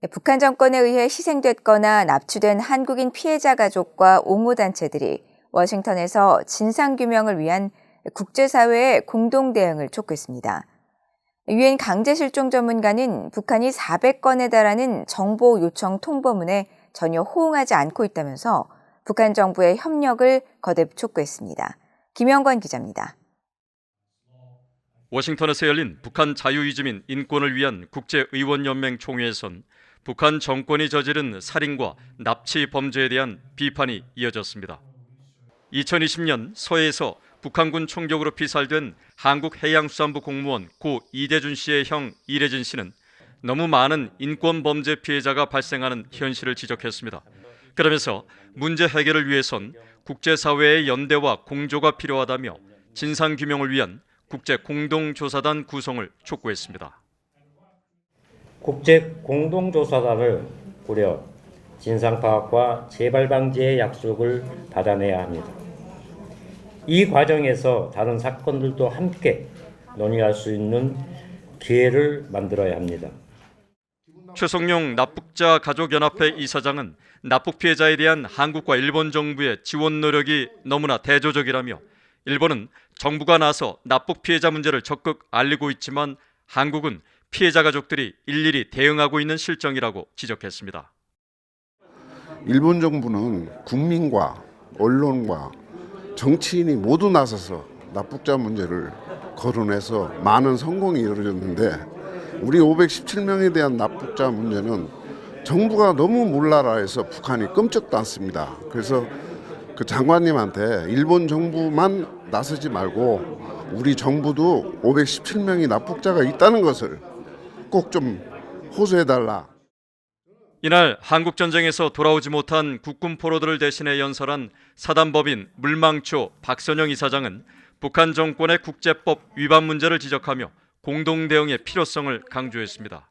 북한 정권에 의해 희생됐거나 납치된 한국인 피해자 가족과 옹호단체들이 워싱턴에서 진상규명을 위한 국제사회의 공동 대응을 촉구했습니다. 유엔 강제실종 전문가는 북한이 400건에 달하는 정보 요청 통보문에 전혀 호응하지 않고 있다면서 북한 정부의 협력을 거듭 촉구했습니다. 김영권 기자입니다. 워싱턴에서 열린 북한 자유이주민 인권을 위한 국제의원연맹 총회에선 북한 정권이 저지른 살인과 납치 범죄에 대한 비판이 이어졌습니다. 2020년 서해에서 북한군 총격으로 피살된 한국해양수산부 공무원 고 이대준 씨의 형 이래진 씨는 너무 많은 인권범죄 피해자가 발생하는 현실을 지적했습니다. 그러면서 문제 해결을 위해선 국제사회의 연대와 공조가 필요하다며 진상규명을 위한 국제공동조사단 구성을 촉구했습니다. 국제공동조사단을 꾸려 진상파악과 재발방지의 약속을 받아내야 합니다. 이 과정에서 다른 사건들도 함께 논의할 수 있는 기회를 만들어야 합니다. 최성룡 납북자 가족연합회 이사장은 납북 피해자에 대한 한국과 일본 정부의 지원 노력이 너무나 대조적이라며 일본은 정부가 나서 납북 피해자 문제를 적극 알리고 있지만 한국은 피해자 가족들이 일일이 대응하고 있는 실정이라고 지적했습니다. 일본 정부는 국민과 언론과 정치인이 모두 나서서 납북자 문제를 거론해서 많은 성공이 이루어졌는데 우리 517명에 대한 납북자 문제는 정부가 너무 몰라라 해서 북한이 끔찍도 않습니다. 그래서 그 장관님한테 일본 정부만 나서지 말고 우리 정부도 517명이 납북자가 있다는 것을 꼭 좀 호소해달라. 이날 한국전쟁에서 돌아오지 못한 국군 포로들을 대신해 연설한 사단법인 물망초 박선영 이사장은 북한 정권의 국제법 위반 문제를 지적하며 공동대응의 필요성을 강조했습니다.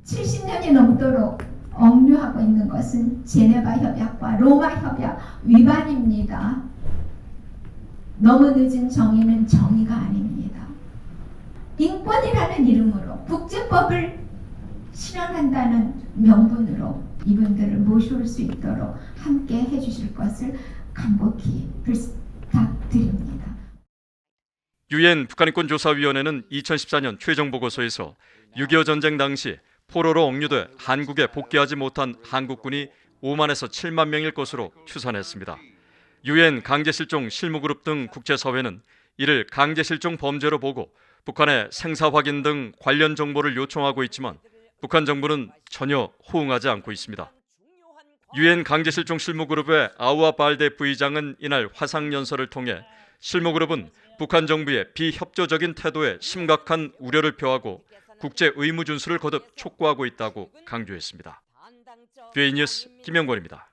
70년이 넘도록 억류하고 있는 것은 제네바 협약과 로마 협약 위반입니다. 너무 늦은 정의는 정의가 아닙니다. 인권이라는 이름으로 국제법을 실현한다는 명분으로 이분들을 모셔올 수 있도록 함께 해주실 것을 간곡히 부탁드립니다. 유엔 북한인권조사위원회는 2014년 최종 보고서에서 6.25 전쟁 당시 포로로 억류돼 한국에 복귀하지 못한 한국군이 5만에서 7만 명일 것으로 추산했습니다. 유엔 강제실종 실무그룹 등 국제사회는 이를 강제실종 범죄로 보고 북한의 생사 확인 등 관련 정보를 요청하고 있지만 북한 정부는 전혀 호응하지 않고 있습니다. 유엔 강제실종 실무그룹의 아우아 발데 부의장은 이날 화상연설을 통해 실무그룹은 북한 정부의 비협조적인 태도에 심각한 우려를 표하고 국제 의무 준수를 거듭 촉구하고 있다고 강조했습니다. VA 뉴스 김영권입니다.